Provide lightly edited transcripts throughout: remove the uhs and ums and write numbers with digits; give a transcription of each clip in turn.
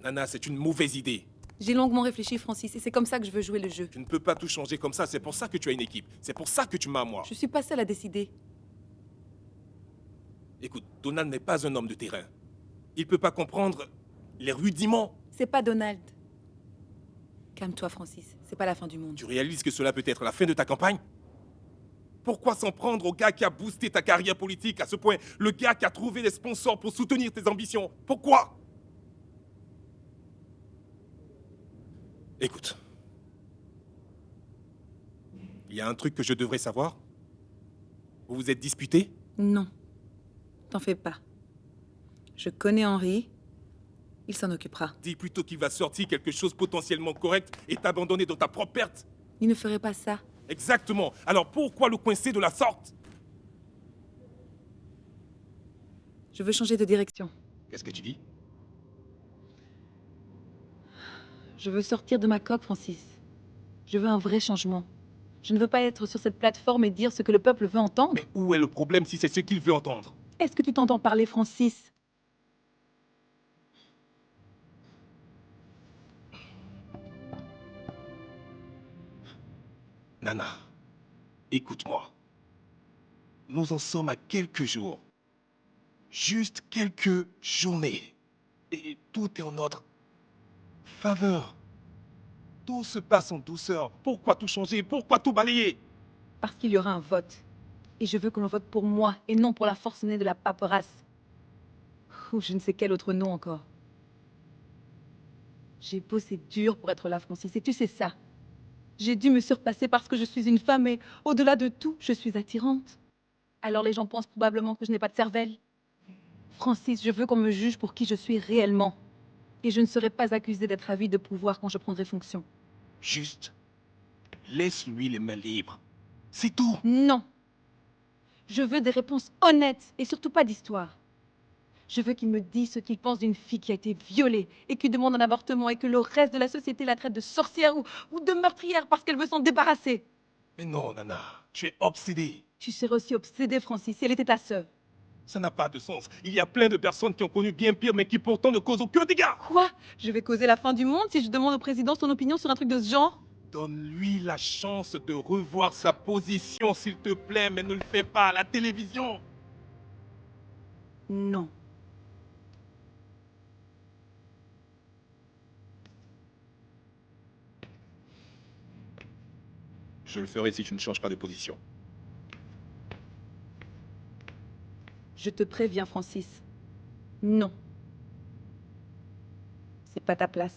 Nana, c'est une mauvaise idée. J'ai longuement réfléchi, Francis, et c'est comme ça que je veux jouer le jeu. Tu ne peux pas tout changer comme ça, c'est pour ça que tu as une équipe. C'est pour ça que tu m'as moi. Je suis pas seule à décider. Écoute, Donald n'est pas un homme de terrain. Il peut pas comprendre les rudiments. C'est pas Donald. Calme-toi, Francis. C'est pas la fin du monde. Tu réalises que cela peut être la fin de ta campagne? Pourquoi s'en prendre au gars qui a boosté ta carrière politique à ce point? Le gars qui a trouvé les sponsors pour soutenir tes ambitions? Pourquoi? Écoute. Il y a un truc que je devrais savoir. Vous vous êtes disputé? Non. T'en fais pas. Je connais Henri. Il s'en occupera. Dis plutôt qu'il va sortir quelque chose potentiellement correct et t'abandonner dans ta propre perte. Il ne ferait pas ça. Exactement. Alors pourquoi le coincer de la sorte? Je veux changer de direction. Qu'est-ce que tu dis? Je veux sortir de ma coque, Francis. Je veux un vrai changement. Je ne veux pas être sur cette plateforme et dire ce que le peuple veut entendre. Mais où est le problème si c'est ce qu'il veut entendre? Est-ce que tu t'entends parler, Francis? Nana, écoute-moi. Nous en sommes à quelques jours. Juste quelques journées. Et tout est en notre faveur. Tout se passe en douceur. Pourquoi tout changer? Pourquoi tout balayer? Parce qu'il y aura un vote. Et je veux que l'on vote pour moi et non pour la forcenée de la paperasse. Ou je ne sais quel autre nom encore. J'ai bossé dur pour être là, Francis, et tu sais ça. J'ai dû me surpasser parce que je suis une femme et, au-delà de tout, je suis attirante. Alors les gens pensent probablement que je n'ai pas de cervelle. Francis, je veux qu'on me juge pour qui je suis réellement. Et je ne serai pas accusée d'être avide de pouvoir quand je prendrai fonction. Juste, laisse-lui les mains libres. C'est tout. Non. Je veux des réponses honnêtes et surtout pas d'histoire. Je veux qu'il me dise ce qu'il pense d'une fille qui a été violée et qui demande un avortement et que le reste de la société la traite de sorcière ou de meurtrière parce qu'elle veut s'en débarrasser. Mais non, Nana, tu es obsédée. Tu serais aussi obsédée, Francis, si elle était ta sœur. Ça n'a pas de sens. Il y a plein de personnes qui ont connu bien pire, mais qui pourtant ne causent aucun dégât. Quoi? Je vais causer la fin du monde si je demande au président son opinion sur un truc de ce genre? Donne-lui la chance de revoir sa position, s'il te plaît, mais ne le fais pas à la télévision. Non. Je le ferai si tu ne changes pas de position. Je te préviens, Francis. Non. C'est pas ta place.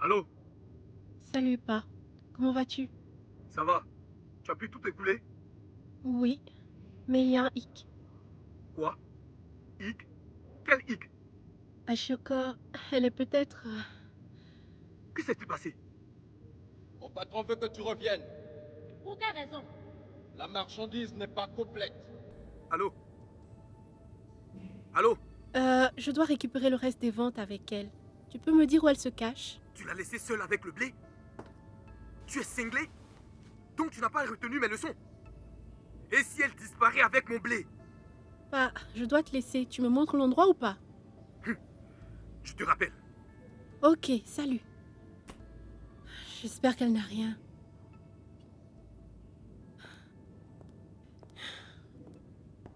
Allô, Salut, Pa. Comment vas-tu? ça va? Tu as pu tout écouler? Oui, mais il y a un hic. Quoi? Hic? Quel hic? Ashoka, elle est peut-être... Que s'est-il passé? Mon patron veut que tu reviennes. Pour quelle raison? La marchandise n'est pas complète. Allô? Allô? Je dois récupérer le reste des ventes avec elle. Tu peux me dire où elle se cache? Tu l'as laissée seule avec le blé? Tu es cinglé? Donc tu n'as pas retenu mes leçons? Et si elle disparaît avec mon blé? Pa, je dois te laisser. Tu me montres l'endroit ou pas? Je te rappelle. Ok, salut. J'espère qu'elle n'a rien.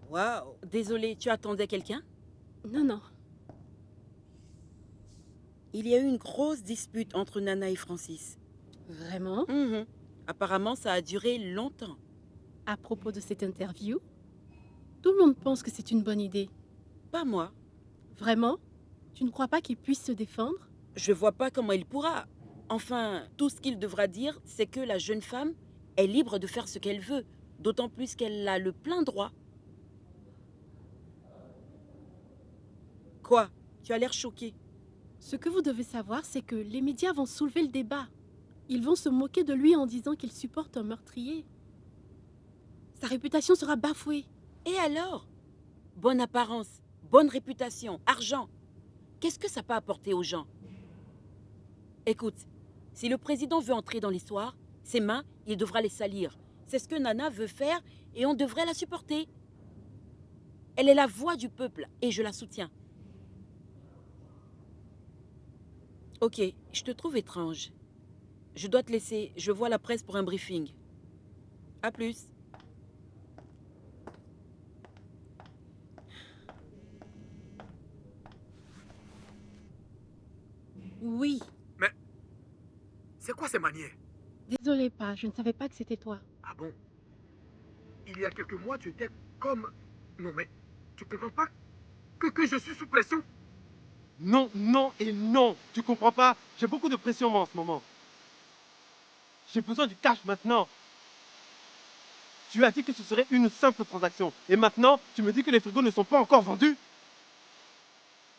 Waouh, désolé, tu attendais quelqu'un? Non, non. Il y a eu une grosse dispute entre Nana et Francis. Vraiment? Apparemment, ça a duré longtemps. À propos de cette interview, tout le monde pense que c'est une bonne idée. Pas moi. Vraiment? Tu ne crois pas qu'il puisse se défendre? Je vois pas comment il pourra. Enfin, tout ce qu'il devra dire, c'est que la jeune femme est libre de faire ce qu'elle veut, d'autant plus qu'elle a le plein droit. Quoi? Tu as l'air choqué. Ce que vous devez savoir, c'est que les médias vont soulever le débat. Ils vont se moquer de lui en disant qu'il supporte un meurtrier. Sa réputation sera bafouée. Et alors? Bonne apparence, bonne réputation, argent. Qu'est-ce que ça peut apporter aux gens? Écoute, si le président veut entrer dans l'histoire, ses mains, il devra les salir. C'est ce que Nana veut faire et on devrait la supporter. Elle est la voix du peuple et je la soutiens. Ok, je te trouve étrange. Je dois te laisser, je vois la presse pour un briefing. À plus. Oui. Mais c'est quoi ces manières? Désolée, pas. Je ne savais pas que c'était toi. Ah bon? Il y a quelques mois, tu étais comme... Non mais, tu comprends pas que je suis sous pression? Non, non et non. Tu comprends pas? J'ai beaucoup de pression moi en ce moment. J'ai besoin du cash maintenant. Tu as dit que ce serait une simple transaction. Et maintenant, tu me dis que les frigos ne sont pas encore vendus?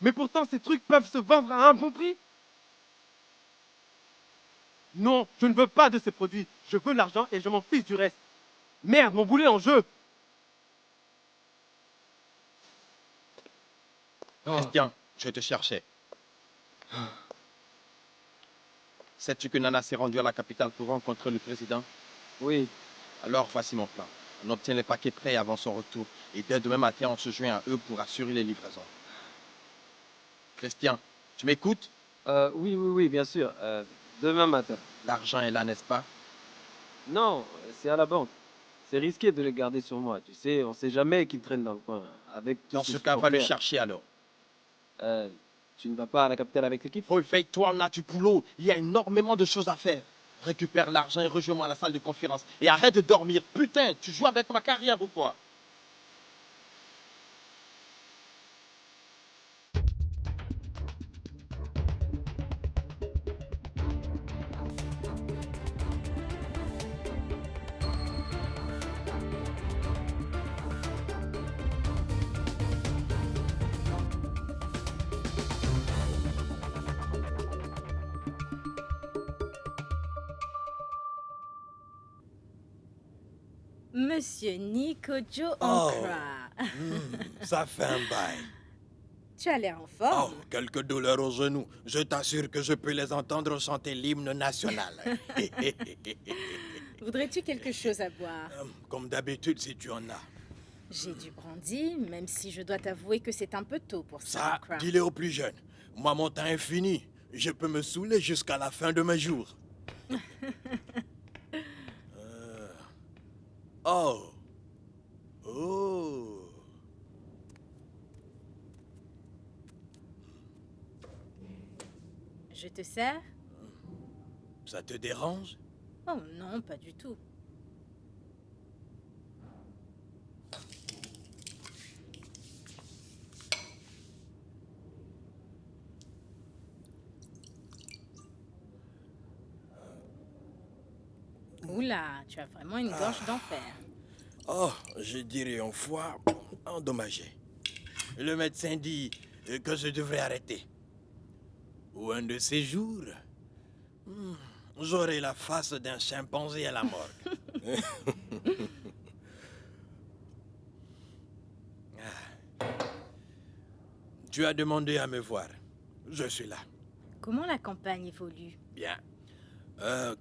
Mais pourtant, ces trucs peuvent se vendre à un bon prix. Non, je ne veux pas de ces produits. Je veux l'argent et je m'en fiche du reste. Merde, mon boulet en jeu. Christian, je te cherchais. Sais-tu que Nana s'est rendue à la capitale pour rencontrer le président? Oui. Alors voici mon plan. On obtient les paquets prêts avant son retour. Et dès demain matin, on se joint à eux pour assurer les livraisons. Christian, tu m'écoutes? Oui, bien sûr. Demain matin. L'argent est là, n'est-ce pas? Non, c'est à la banque. C'est risqué de les garder sur moi. Tu sais, on sait jamais qu'ils traînent dans le coin. Avec Dans ce cas, va le chercher alors. Tu ne vas pas à la capitale avec l'équipe? Réveille-toi, on a du boulot. Il y a énormément de choses à faire. Récupère l'argent et rejoins-moi à la salle de conférence. Et arrête de dormir. Putain, tu joues avec ma carrière ou quoi? Monsieur Nico Joe Ankra. Ça fait un bail. Tu as l'air en Oh, forme. quelques douleurs aux genoux. Je t'assure que je peux les entendre chanter l'hymne national. Voudrais-tu quelque chose à boire? Comme d'habitude, si tu en as. J'ai du brandy, même si je dois t'avouer que c'est un peu tôt pour ça, Ça, Ankra. dis-le aux plus jeunes. Moi, mon temps est fini. Je peux me saouler jusqu'à la fin de mes jours. Oh. Oh. Je te sers? Ça te dérange? Oh non, pas du tout. Oula, tu as vraiment une gorge d'enfer. Oh, je dirais un foie endommagé. Le médecin dit que je devrais arrêter. Ou un de ces jours, j'aurai la face d'un chimpanzé à la morgue. Tu as demandé à me voir. Je suis là. Comment la campagne évolue? Bien.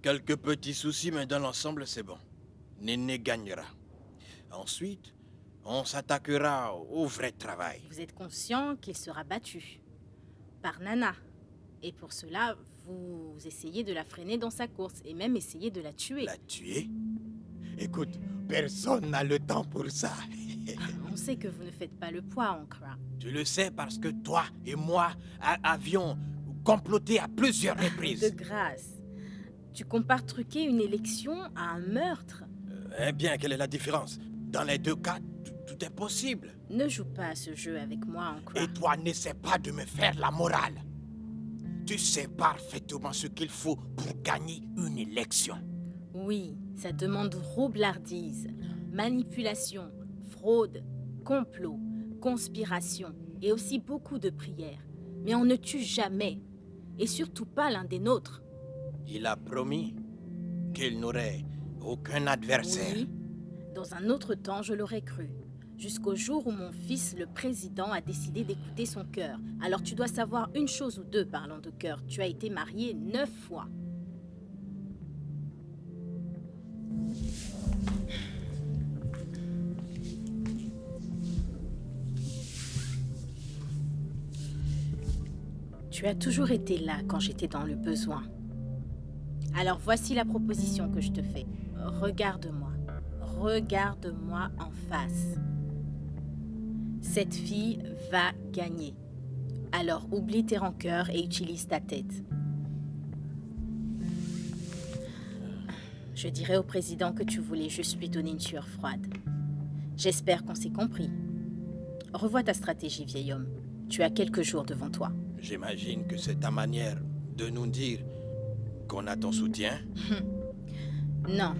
Quelques petits soucis, mais dans l'ensemble, c'est bon. Néné gagnera. Ensuite, on s'attaquera au vrai travail. Vous êtes conscient qu'il sera battu par Nana. Et pour cela, vous essayez de la freiner dans sa course et même essayez de la tuer. La tuer? Écoute, personne n'a le temps pour ça. On sait que vous ne faites pas le poids, Ankra. Tu le sais parce que toi et moi avions comploté à plusieurs De reprises. grâce. Tu compares truquer une élection à un meurtre? Eh bien, quelle est la différence? Dans les deux cas, tout est possible. Ne joue pas à ce jeu avec moi encore. Et toi, n'essaie pas de me faire la morale. Tu sais parfaitement ce qu'il faut pour gagner une élection. Oui, ça demande roublardise, manipulation, fraude, complot, conspiration et aussi beaucoup de prières. Mais on ne tue jamais. Et surtout pas l'un des nôtres. Il a promis qu'il n'aurait aucun adversaire. Oui, dans un autre temps, je l'aurais cru. Jusqu'au jour où mon fils, le président, a décidé d'écouter son cœur. Alors tu dois savoir une chose ou deux parlant de cœur. Tu as été marié 9 fois. Tu as toujours été là quand j'étais dans le besoin. Alors voici la proposition que je te fais. Regarde-moi. Regarde-moi en face. Cette fille va gagner. Alors oublie tes rancœurs et utilise ta tête. Je dirai au président que tu voulais juste lui donner une sueur froide. J'espère qu'on s'est compris. Revois ta stratégie, vieil homme. Tu as quelques jours devant toi. J'imagine que c'est ta manière de nous dire qu'on a ton soutien. Non.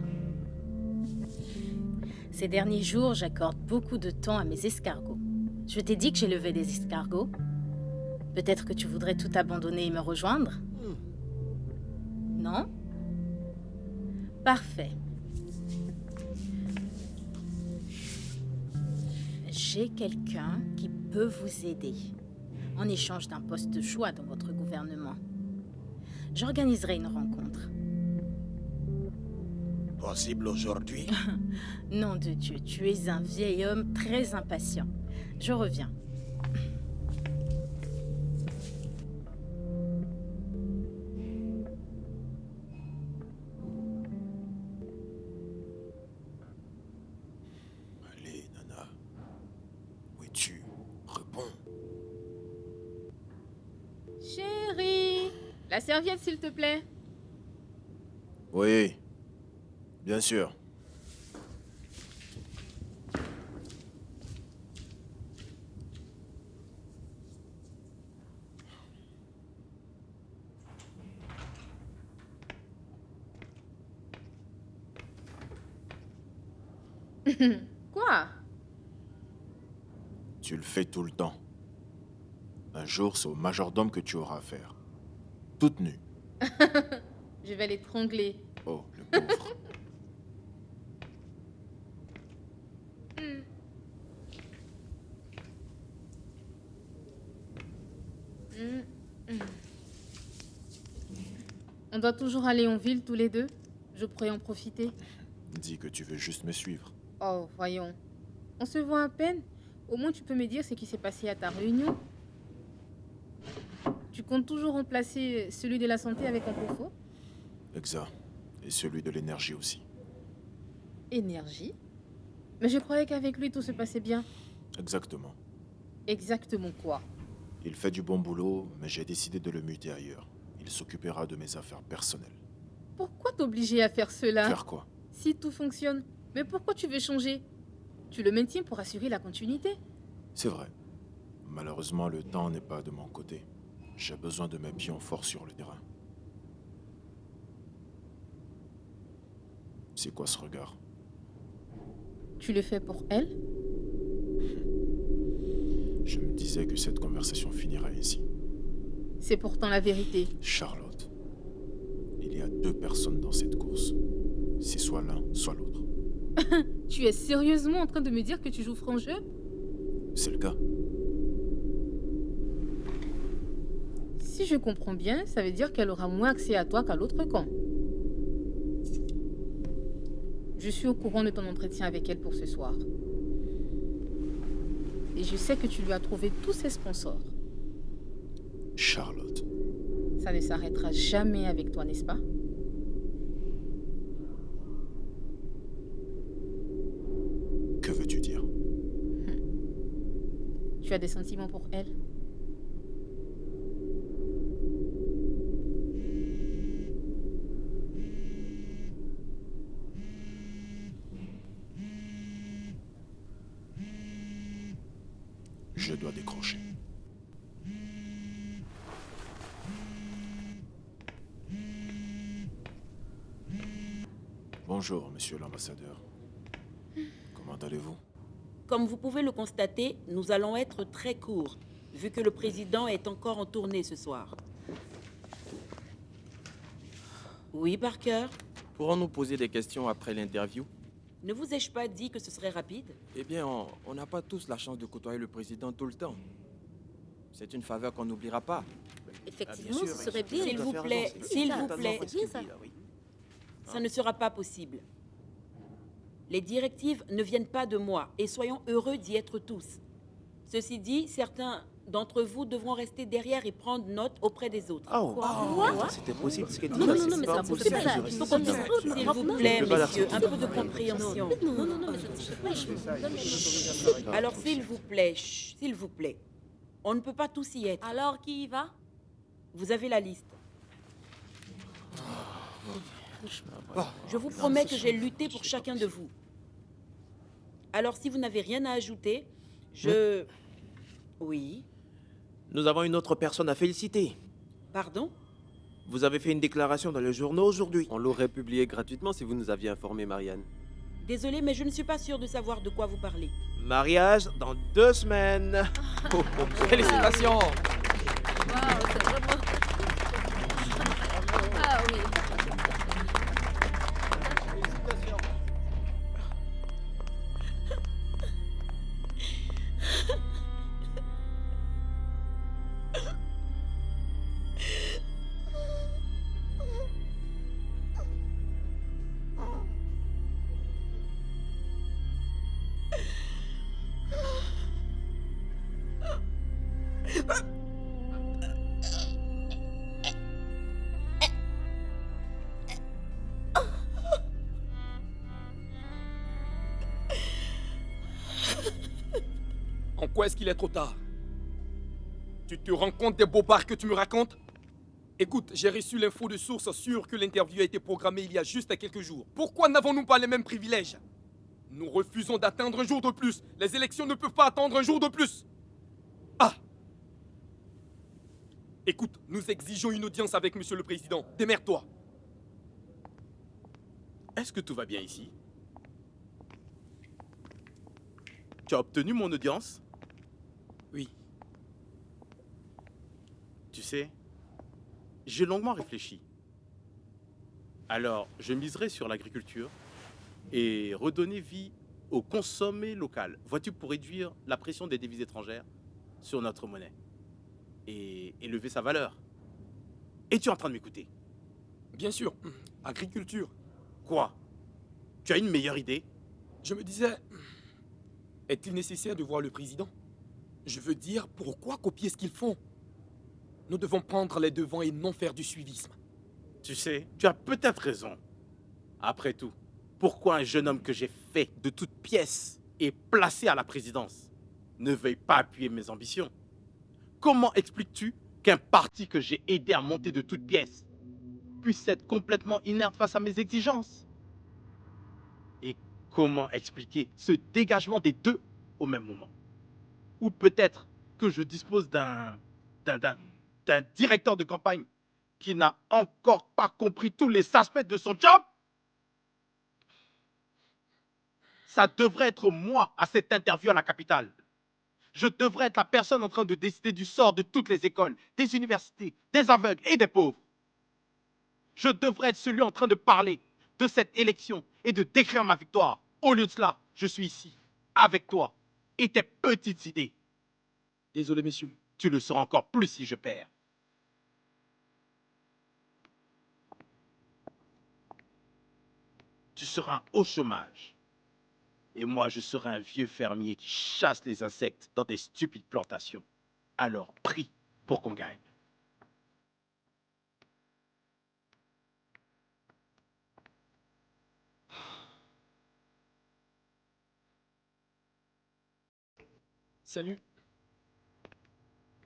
Ces derniers jours, j'accorde beaucoup de temps à mes escargots. Je t'ai dit que j'élevais des escargots. Peut-être que tu voudrais tout abandonner et me rejoindre? Non? Parfait. J'ai quelqu'un qui peut vous aider en échange d'un poste de choix dans votre gouvernement. J'organiserai une rencontre. Possible aujourd'hui? Nom de Dieu, tu es un vieil homme très impatient. Je reviens. Allez, Nana. Où es-tu? Réponds. Chérie, la serviette, s'il te plaît. Oui, bien sûr. Quoi? Tu le fais tout le temps. Un jour, c'est au majordome que tu auras affaire. Toute nue. Je vais l'étrangler. Oh, le pauvre. On doit toujours aller en ville tous les deux. Je pourrais en profiter. Dis que tu veux juste me suivre. Oh, voyons. On se voit à peine. Au moins, tu peux me dire ce qui s'est passé à ta réunion. Tu comptes toujours remplacer celui de la santé avec un profo? Exact. Et celui de l'énergie aussi. Énergie? Mais je croyais qu'avec lui, tout se passait bien. Exactement. Exactement quoi? Il fait du bon boulot, mais j'ai décidé de le muter ailleurs. Il s'occupera de mes affaires personnelles. Pourquoi t'obliger à faire cela? Faire quoi? Si tout fonctionne. Mais pourquoi tu veux changer? Tu le maintiens pour assurer la continuité. C'est vrai. Malheureusement, le temps n'est pas de mon côté. J'ai besoin de mes pions forts sur le terrain. C'est quoi ce regard? Tu le fais pour elle? Je me disais que cette conversation finirait ainsi. C'est pourtant la vérité. Charlotte, il y a 2 personnes dans cette course. C'est soit l'un, soit l'autre. Tu es sérieusement en train de me dire que tu joues franc jeu? C'est le cas. Si je comprends bien, ça veut dire qu'elle aura moins accès à toi qu'à l'autre camp. Je suis au courant de ton entretien avec elle pour ce soir. Et je sais que tu lui as trouvé tous ses sponsors. Charlotte, Ça ne s'arrêtera jamais avec toi, n'est-ce pas? que veux-tu dire? Tu as des sentiments pour elle? Je dois décrocher. Bonjour, monsieur l'ambassadeur. Comment allez-vous? Comme vous pouvez le constater, nous allons être très courts, vu que le président est encore en tournée ce soir. Oui, Parker? Pourrons-nous poser des questions après l'interview? Ne vous ai-je pas dit que ce serait rapide? Eh bien, on n'a pas tous la chance de côtoyer le président tout le temps. C'est une faveur qu'on n'oubliera pas. Effectivement, ce serait bien. S'il vous plaît, s'il vous plaît. C'est bien ça. Ça ne sera pas possible. Les directives ne viennent pas de moi et soyons heureux d'y être tous. Ceci dit, certains d'entre vous devront rester derrière et prendre note auprès des autres. C'était possible ce qu'elle dit. Non, non, non, mais c'est impossible. Il faut qu'on discute. S'il vous plaît, messieurs, un peu de compréhension. Non, non, non, mais ça. Alors, s'il vous plaît, chut, s'il vous plaît. On ne peut pas tous y être. Alors, qui y va? Vous avez la liste. Je vous promets que j'ai lutté pour chacun de vous. Alors, si vous n'avez rien à ajouter, je... Oui. Nous avons une autre personne à féliciter. Pardon? Vous avez fait une déclaration dans les journaux aujourd'hui. On l'aurait publié gratuitement si vous nous aviez informé, Marianne. Désolée, mais je ne suis pas sûre de savoir de quoi vous parlez. Mariage dans 2 semaines. Félicitations! Waouh, c'est vraiment... Ah oui. En quoi est-ce qu'il est trop tard? Tu te rends compte des bobards que tu me racontes? Écoute, j'ai reçu l'info de source sûre que l'interview a été programmée il y a juste quelques jours. Pourquoi n'avons-nous pas les mêmes privilèges? Nous refusons d'attendre un jour de plus. Les élections ne peuvent pas attendre un jour de plus. Ah! Écoute, nous exigeons une audience avec Monsieur le Président. Démerde-toi. Est-ce que tout va bien ici? Tu as obtenu mon audience? Oui. Tu sais, j'ai longuement réfléchi. Alors, je miserai sur l'agriculture et redonner vie au consommé local. Vois-tu, pour réduire la pression des devises étrangères sur notre monnaie et élever sa valeur. Es-tu en train de m'écouter? Bien sûr. Agriculture. Quoi? Tu as une meilleure idée? Je me disais... Est-il nécessaire de voir le président? Je veux dire, pourquoi copier ce qu'ils font? Nous devons prendre les devants et non faire du suivisme. Tu sais, tu as peut-être raison. Après tout, pourquoi un jeune homme que j'ai fait de toutes pièces et placé à la présidence ne veuille pas appuyer mes ambitions? Comment expliques-tu qu'un parti que j'ai aidé à monter de toutes pièces puisse être complètement inerte face à mes exigences? Et comment expliquer ce dégagement des deux au même moment? Ou peut-être que je dispose d'un directeur de campagne qui n'a encore pas compris tous les aspects de son job? Ça devrait être moi à cette interview à la capitale. Je devrais être la personne en train de décider du sort de toutes les écoles, des universités, des aveugles et des pauvres. Je devrais être celui en train de parler de cette élection et de décrire ma victoire. Au lieu de cela, je suis ici, avec toi et tes petites idées. Désolé, messieurs. Tu le seras encore plus si je perds. Tu seras au chômage. Et moi, je serai un vieux fermier qui chasse les insectes dans des stupides plantations. Alors, prie pour qu'on gagne. Salut.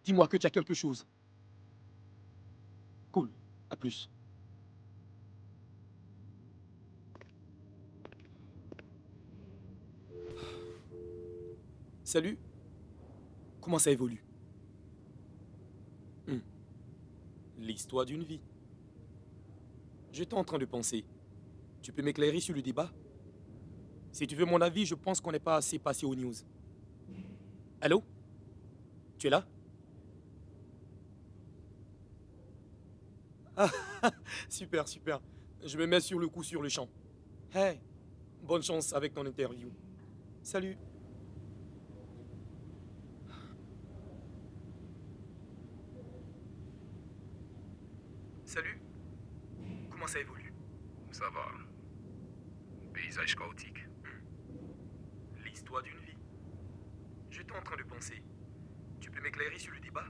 Dis-moi que tu as quelque chose. Cool. À plus. Salut. Comment ça évolue? L'histoire d'une vie. J'étais en train de penser. Tu peux m'éclairer sur le débat? Si tu veux mon avis, je pense qu'on n'est pas assez passé aux news. Allô? Tu es là? Ah, super, super. Je me mets sur le coup sur le champ. Hey, bonne chance avec ton interview. Salut. Salut. Comment ça évolue? Ça va. Paysage chaotique. L'histoire d'une vie. J'étais en train de penser. Tu peux m'éclairer sur le débat?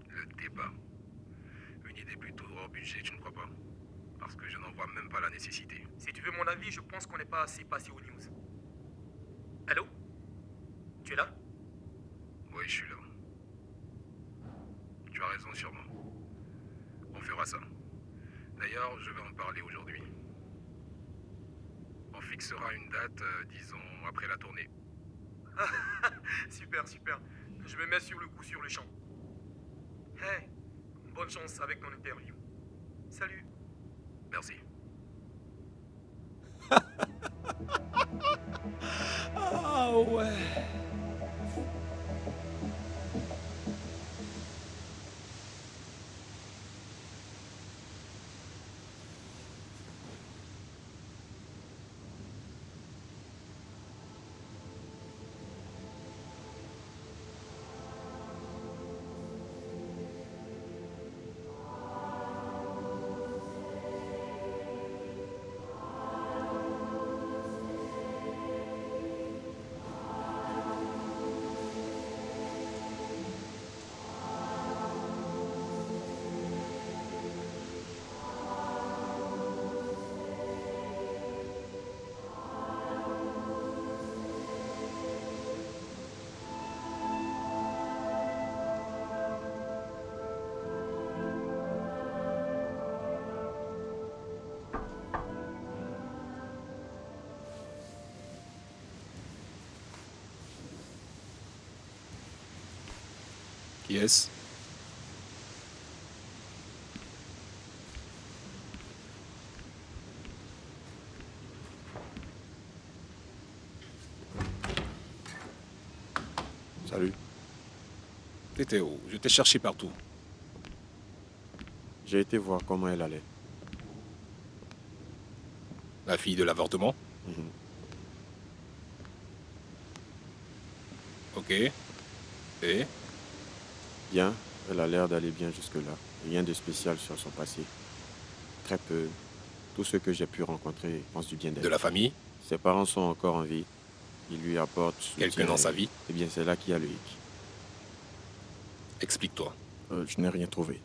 Le débat. Une idée plutôt hors budget, tu ne crois pas? Parce que je n'en vois même pas la nécessité. Si tu veux mon avis, je pense qu'on n'est pas assez passé aux news. Allô? Tu es là? Oui, je suis là. Tu as raison sûrement. On fera ça. D'ailleurs, je vais en parler aujourd'hui. On fixera une date, disons, après la tournée. Super, super. Je me mets sur le coup sur le champ. Hey, bonne chance avec ton interview. Salut. Merci. Ah ouais. Qui est-ce? Salut. T'étais où? Je t'ai cherché partout. J'ai été voir comment elle allait. La fille de l'avortement? Mhm. Ok. Et? Bien, elle a l'air d'aller bien jusque-là. Rien de spécial sur son passé. Très peu. Tous ceux que j'ai pu rencontrer pensent du bien d'elle. De la famille? Ses parents sont encore en vie. Ils lui apportent soutien. Quelqu'un dans sa vie? Eh bien, c'est là qu'il y a le hic. Explique-toi. Je n'ai rien trouvé.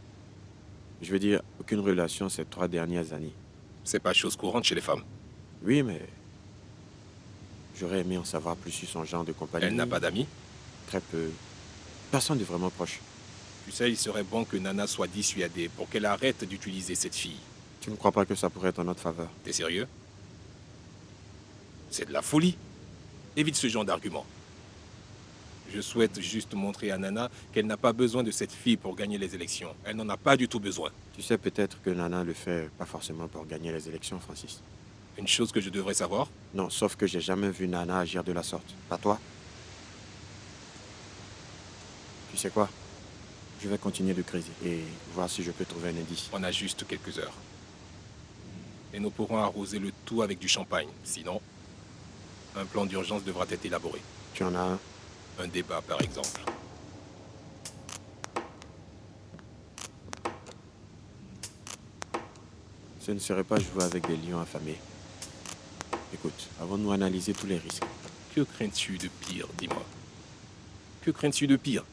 Je veux dire, aucune relation ces 3 dernières années. C'est pas chose courante chez les femmes. Oui, mais j'aurais aimé en savoir plus sur son genre de compagnie. Elle n'a pas d'amis? Très peu. Personne de vraiment proche. Tu sais, il serait bon que Nana soit dissuadée pour qu'elle arrête d'utiliser cette fille. Tu ne crois pas que ça pourrait être en notre faveur? T'es sérieux? C'est de la folie. Évite ce genre d'argument. Je souhaite juste montrer à Nana qu'elle n'a pas besoin de cette fille pour gagner les élections. Elle n'en a pas du tout besoin. Tu sais peut-être que Nana le fait pas forcément pour gagner les élections, Francis. Une chose que je devrais savoir? Non, sauf que j'ai jamais vu Nana agir de la sorte. Pas toi? Tu sais quoi? Je vais continuer de creuser et voir si je peux trouver un indice. On a juste quelques heures. Et nous pourrons arroser le tout avec du champagne. Sinon, un plan d'urgence devra être élaboré. Tu en as un? Un débat, par exemple. Ce ne serait pas jouer avec des lions affamés. Écoute, avons-nous analysé tous les risques? Que crains-tu de pire, dis-moi? Que crains-tu de pire?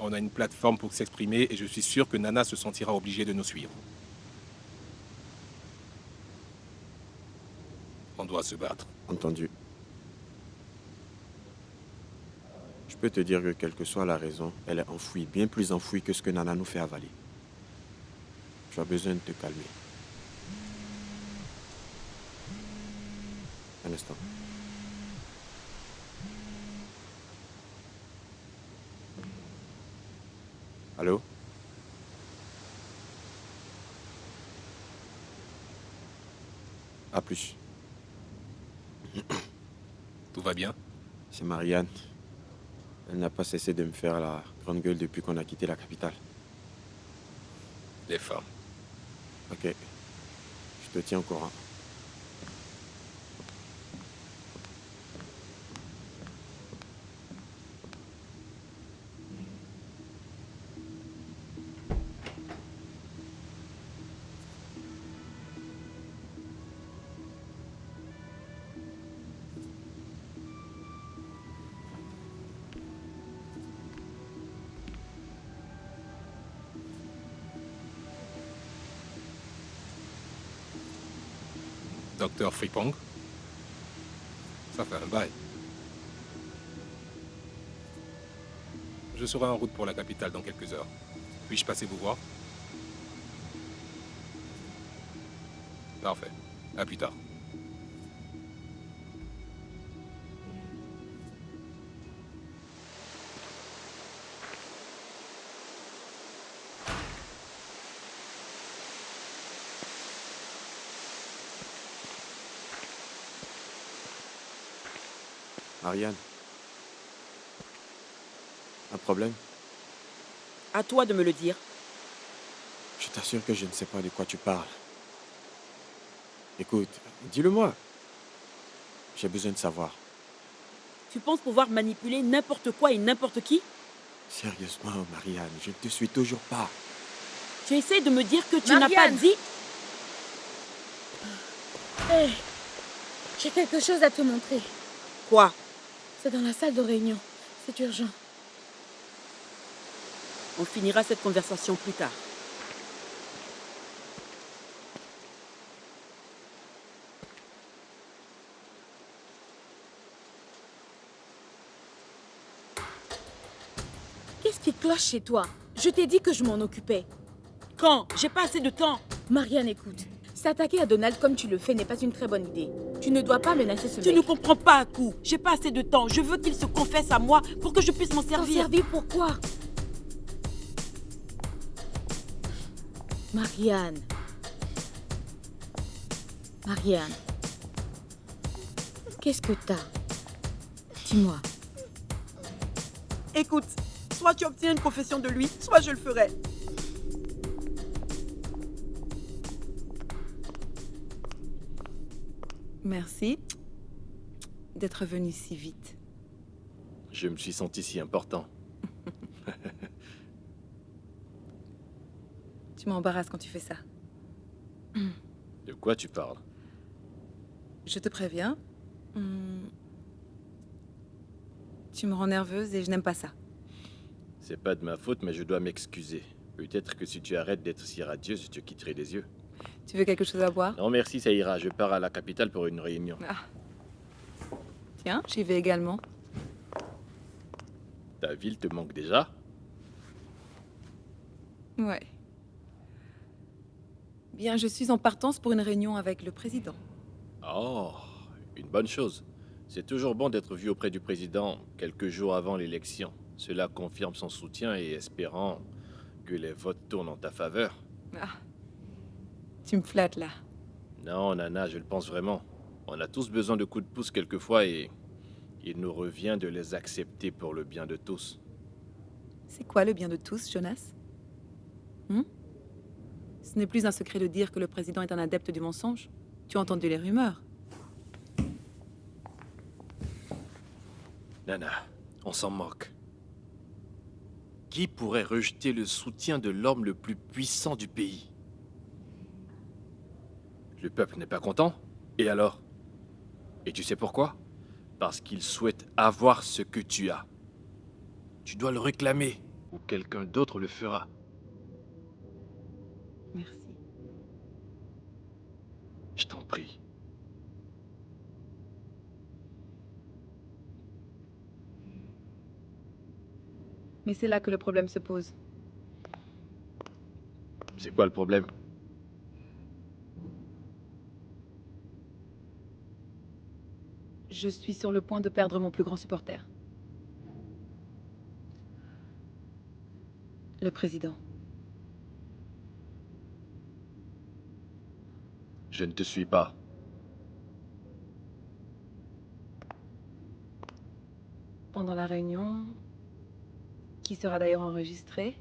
On a une plateforme pour s'exprimer et je suis sûr que Nana se sentira obligée de nous suivre. On doit se battre. Entendu. Je peux te dire que quelle que soit la raison, elle est enfouie, bien plus enfouie que ce que Nana nous fait avaler. Tu as besoin de te calmer. Un instant. Allô? À plus. Tout va bien? C'est Marianne. Elle n'a pas cessé de me faire la grande gueule depuis qu'on a quitté la capitale. Des femmes. Ok. Je te tiens au courant. Docteur Fripong? Ça fait un bail. Je serai en route pour la capitale dans quelques heures. Puis-je passer vous voir? Parfait. À plus tard. Marianne. Un problème? À toi de me le dire. Je t'assure que je ne sais pas de quoi tu parles. Écoute, dis-le-moi. J'ai besoin de savoir. Tu penses pouvoir manipuler n'importe quoi et n'importe qui? Sérieusement, Marianne, je ne te suis toujours pas. Tu essaies de me dire que tu n'as pas Marianne. dit... Hé, j'ai quelque chose à te montrer. Quoi? C'est dans la salle de réunion. C'est urgent. On finira cette conversation plus tard. Qu'est-ce qui cloche chez toi? Je t'ai dit que je m'en occupais. Quand? J'ai pas assez de temps. Marianne, écoute. S'attaquer à Donald comme tu le fais n'est pas une très bonne idée. Tu ne dois pas menacer ce Tu mec. ne comprends pas, Aku. J'ai pas assez de temps. Je veux qu'il se confesse à moi pour que je puisse m'en T'en servir. servir pourquoi? Marianne. Marianne. Qu'est-ce que t'as? Dis-moi. Écoute, soit tu obtiens une confession de lui, soit je le ferai. Merci d'être venu si vite. Je me suis senti si important. Tu m'embarrasses quand tu fais ça. De quoi tu parles? Je te préviens. Tu me rends nerveuse et je n'aime pas ça. C'est pas de ma faute, mais je dois m'excuser. Peut-être que si tu arrêtes d'être si radieuse, je te quitterai des yeux. Tu veux quelque chose à boire? Non, merci, ça ira. Je pars à la capitale pour une réunion. Ah. Tiens, j'y vais également. Ta ville te manque déjà? Ouais. Bien, je suis en partance pour une réunion avec le président. Oh, une bonne chose. C'est toujours bon d'être vu auprès du président quelques jours avant l'élection. Cela confirme son soutien et espérant que les votes tournent en ta faveur. Ah. Tu me flattes là. Non, Nana, je le pense vraiment. On a tous besoin de coups de pouce quelquefois et il nous revient de les accepter pour le bien de tous. C'est quoi le bien de tous, Jonas? Ce n'est plus un secret de dire que le président est un adepte du mensonge. Tu as entendu les rumeurs. Nana, on s'en moque. Qui pourrait rejeter le soutien de l'homme le plus puissant du pays? Le peuple n'est pas content? Et alors? Et tu sais pourquoi? Parce qu'il souhaite avoir ce que tu as. Tu dois le réclamer, ou quelqu'un d'autre le fera. Merci. Je t'en prie. Mais c'est là que le problème se pose. C'est quoi le problème? Je suis sur le point de perdre mon plus grand supporter. Le président. Je ne te suis pas. Pendant la réunion, qui sera d'ailleurs enregistrée,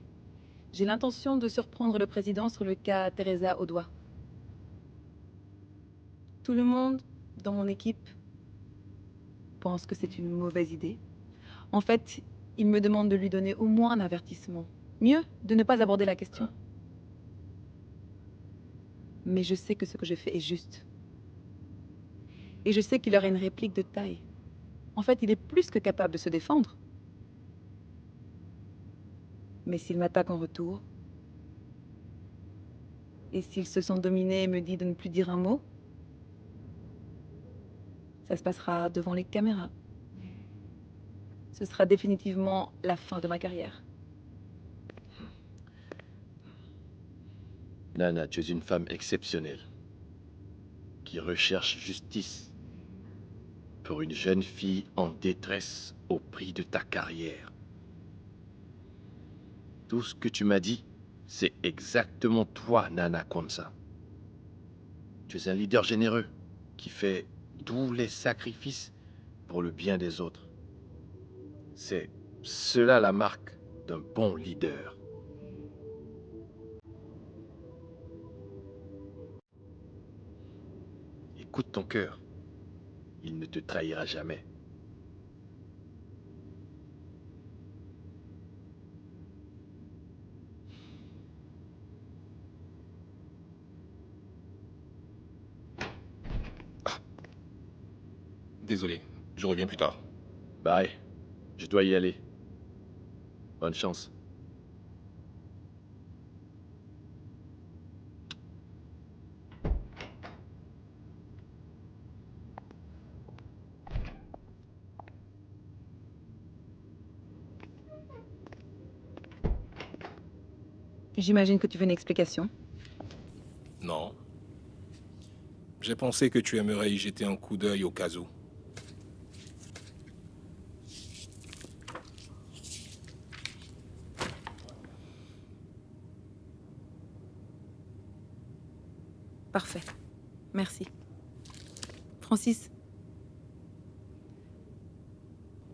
j'ai l'intention de surprendre le président sur le cas Teresa Audois. Tout le monde dans mon équipe pense que c'est une mauvaise idée. En fait, il me demande de lui donner au moins un avertissement. Mieux de ne pas aborder la question. Mais je sais que ce que je fais est juste. Et je sais qu'il aurait une réplique de taille. En fait, il est plus que capable de se défendre. Mais s'il m'attaque en retour, et s'il se sent dominé et me dit de ne plus dire un mot, ça se passera devant les caméras. Ce sera définitivement la fin de ma carrière. Nana, tu es une femme exceptionnelle, qui recherche justice pour une jeune fille en détresse au prix de ta carrière. Tout ce que tu m'as dit, c'est exactement toi, Nana Kwanzaa. Tu es un leader généreux qui fait tous les sacrifices pour le bien des autres. C'est cela la marque d'un bon leader. Écoute ton cœur. Il ne te trahira jamais. Désolé, je reviens plus tard. Bye. Je dois y aller. Bonne chance. J'imagine que tu veux une explication. Non. J'ai pensé que tu aimerais y jeter un coup d'œil au cas où. Parfait. Merci. Francis.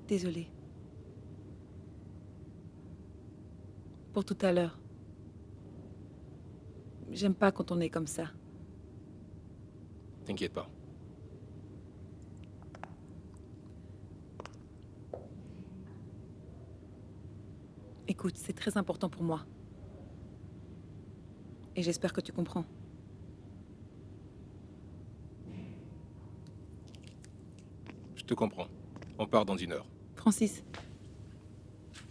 Désolée. Pour tout à l'heure. J'aime pas quand on est comme ça. T'inquiète pas. Écoute, c'est très important pour moi. Et j'espère que tu comprends. Je te comprends. On part dans 1 heure. Francis.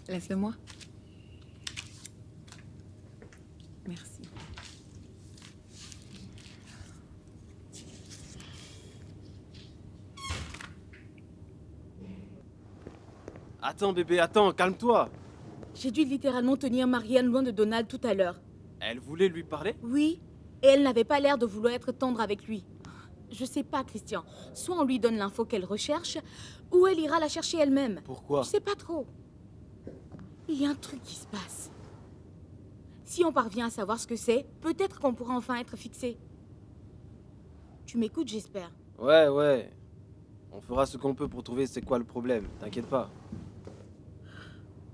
Laisse-le-moi. Merci. Attends, bébé, attends, calme-toi. J'ai dû littéralement tenir Marianne loin de Donald tout à l'heure. Elle voulait lui parler? Oui, et elle n'avait pas l'air de vouloir être tendre avec lui. Je sais pas, Christian. Soit on lui donne l'info qu'elle recherche, ou elle ira la chercher elle-même. Pourquoi? Je sais pas trop. Il y a un truc qui se passe. Si on parvient à savoir ce que c'est, peut-être qu'on pourra enfin être fixé. Tu m'écoutes, j'espère. Ouais. On fera ce qu'on peut pour trouver c'est quoi le problème, t'inquiète pas.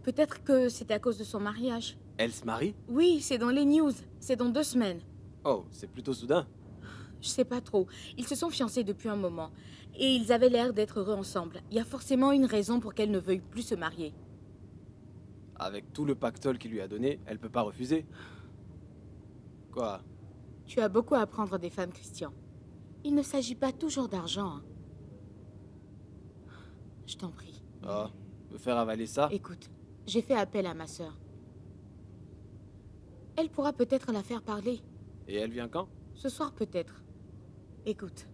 Peut-être que c'est à cause de son mariage. Elle se marie? Oui, c'est dans les news. C'est dans 2 semaines. Oh, c'est plutôt soudain. Je sais pas trop. Ils se sont fiancés depuis un moment. Et ils avaient l'air d'être heureux ensemble. Il y a forcément une raison pour qu'elle ne veuille plus se marier. Avec tout le pactole qu'il lui a donné, elle peut pas refuser. Quoi? Tu as beaucoup à apprendre des femmes, Christian. Il ne s'agit pas toujours d'argent. Hein. Je t'en prie. Oh, me faire avaler ça? Écoute, j'ai fait appel à ma sœur. Elle pourra peut-être la faire parler. Et elle vient quand? Ce soir peut-être. Écoute,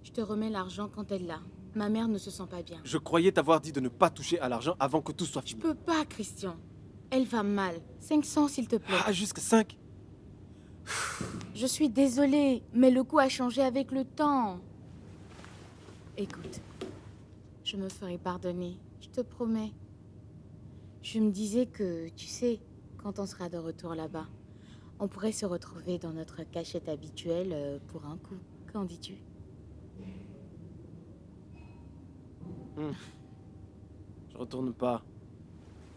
je te remets l'argent quand elle l'a. Ma mère ne se sent pas bien. Je croyais t'avoir dit de ne pas toucher à l'argent avant que tout soit Je fini. peux pas, Christian. Elle va mal. 500, s'il te plaît. Ah, jusqu'à 5? Je suis désolée, mais le coup a changé avec le temps. Écoute, je me ferai pardonner, je te promets. Je me disais que, tu sais, quand on sera de retour là-bas, on pourrait se retrouver dans notre cachette habituelle pour un coup. Qu'en dis-tu? Je retourne pas.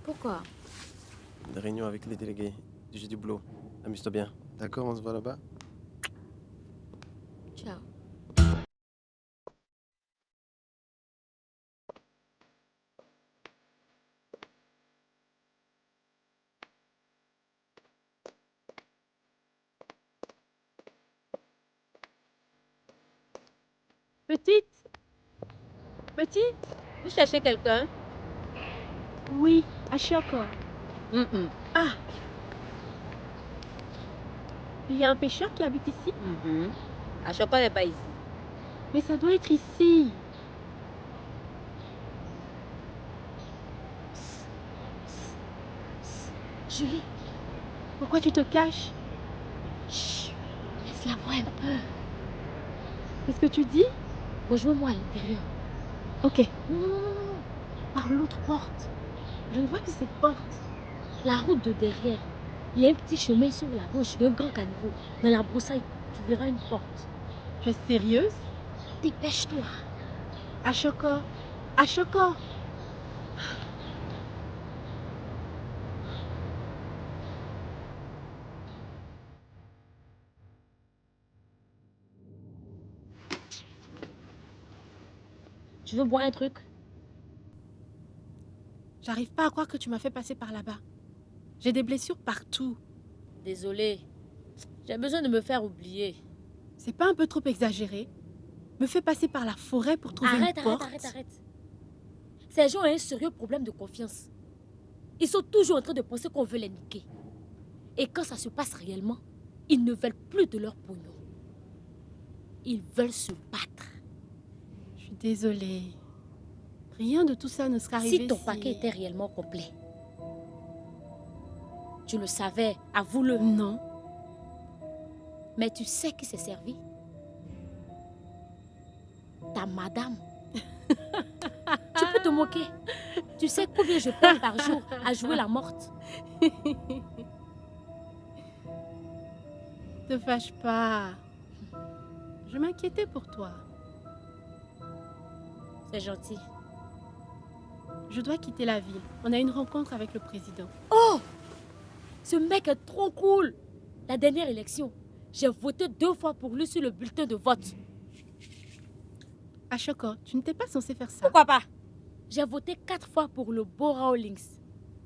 Pourquoi? Une réunion avec les délégués. J'ai du boulot. Amuse-toi bien. D'accord, on se voit là-bas. Ciao. Petite, petite, vous cherchez quelqu'un? Oui, à Choco. Ah, il y a un pêcheur qui habite ici? À Choco n'est pas ici. Mais ça doit être ici. Julie, pourquoi tu te caches? Chut, laisse-la voir un peu. Qu'est-ce que tu dis? Rejoins-moi à l'intérieur. Ok. Non, non, non, non, non. Par l'autre porte. Je ne vois que cette porte. La route de derrière. Il y a un petit chemin sur la gauche, un grand caniveau. Dans la broussaille, tu verras une porte. Tu es sérieuse? Dépêche-toi. À Choco. À Choco. Tu veux boire un truc? J'arrive pas à croire que tu m'as fait passer par là-bas. J'ai des blessures partout. Désolée. J'ai besoin de me faire oublier. C'est pas un peu trop exagéré? Me fais passer par la forêt pour trouver une porte? Arrête. Ces gens ont un sérieux problème de confiance. Ils sont toujours en train de penser qu'on veut les niquer. Et quand ça se passe réellement, ils ne veulent plus de leur pognon. Ils veulent se battre. Je suis désolée. Rien de tout ça ne serait arrivé Si ton paquet était réellement complet. Tu le savais, avoue-le. Non. Mais tu sais qui s'est servi? Ta madame. Tu peux te moquer. Tu sais combien je perds par jour à jouer la morte? Te fâche pas. Je m'inquiétais pour toi. C'est gentil. Je dois quitter la ville. On a une rencontre avec le président. Oh! Ce mec est trop cool. La dernière élection, j'ai voté 2 fois pour lui sur le bulletin de vote. Ashoko, tu n'étais pas censé faire ça. Pourquoi pas? J'ai voté 4 fois pour le beau Rawlings,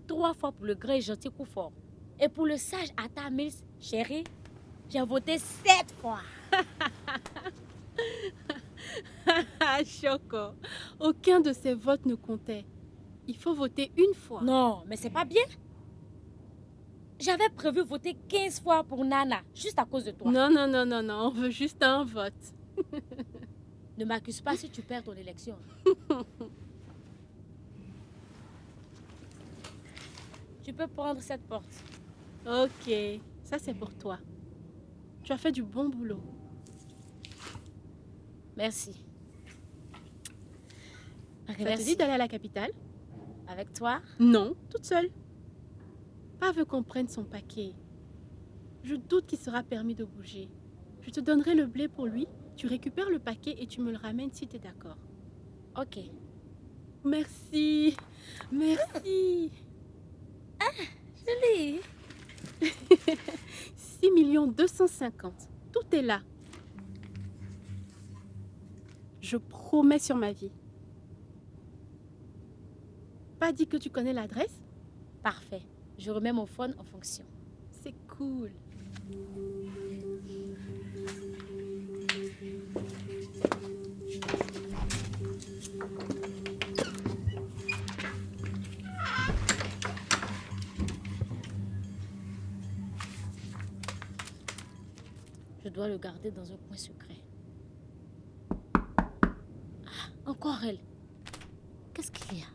3 fois pour le grand et gentil Koufort. Et pour le sage Atta Mills, chérie, j'ai voté 7 fois. Ashoko, aucun de ces votes ne comptait. Il faut voter une fois. Non, mais c'est pas bien. J'avais prévu voter 15 fois pour Nana, juste à cause de toi. Non, on veut juste un vote. Ne m'accuse pas si tu perds ton élection. Tu peux prendre cette porte. Ok, ça c'est pour toi. Tu as fait du bon boulot. Merci. Ça te dit d'aller à la capitale? Avec toi? Non, toute seule. Pas veut qu'on prenne son paquet. Je doute qu'il sera permis de bouger. Je te donnerai le blé pour lui, tu récupères le paquet et tu me le ramènes si tu es d'accord. Ok. Merci. Merci. Ah, joli. 6 250 000. Tout est là. Je promets sur ma vie. Pas dit que tu connais l'adresse? Parfait. Je remets mon phone en fonction. C'est cool. Je dois le garder dans un coin secret. Ah, encore elle. Qu'est-ce qu'il y a?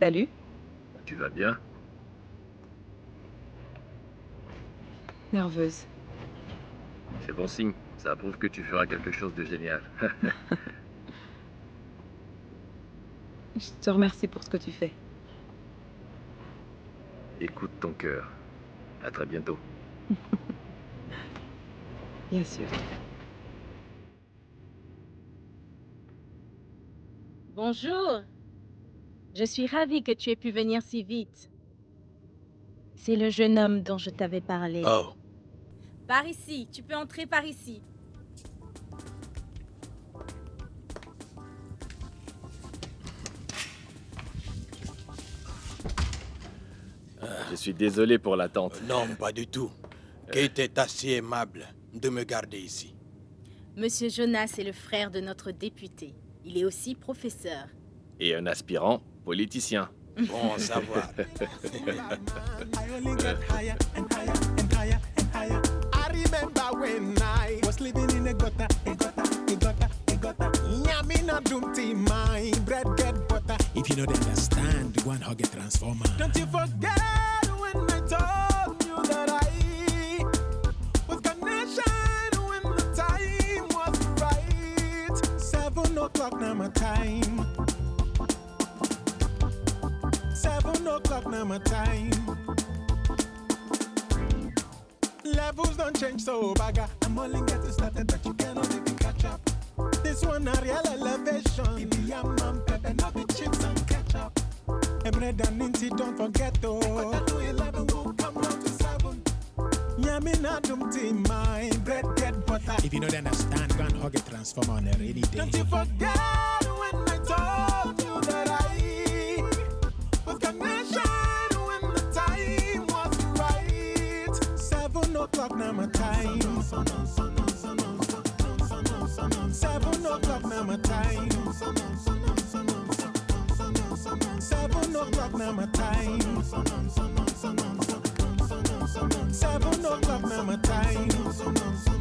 Salut. Tu vas bien? Nerveuse. C'est bon signe. Ça prouve que tu feras quelque chose de génial. Je te remercie pour ce que tu fais. Écoute ton cœur. À très bientôt. Bien sûr. Bonjour. Je suis ravie que tu aies pu venir si vite. C'est le jeune homme dont je t'avais parlé. Oh. Par ici, tu peux entrer par ici. Je suis désolé pour l'attente. Non, pas du tout. Kate est assez aimable de me garder ici. Monsieur Jonas est le frère de notre député. Il est aussi professeur. Et un aspirant politicien. Bon à savoir. I remember when I was living in a gutter. Yummy not dumpty, my bread get butter. If you don't understand, go and hug a transformer. Don't you forget when I told you that I was gonna shine when the time was right. 7 o'clock now my time. 7 o'clock now my time. Levels don't change so bagger. I'm only getting started but you cannot even catch up. This one a real elevation. In the yam and pepper, not the chips and ketchup. And bread and minty, don't forget though. But to 11 will come round to 7. Yummy not dumpty, my bread get butter. If you don't understand, go and hug a transformer on a rainy day. Don't you forget when I told you that I was gonna shine when the time was right. 7 o'clock now my time. 7 o'clock now my time. 7 o'clock now my time. 7 o'clock now my time.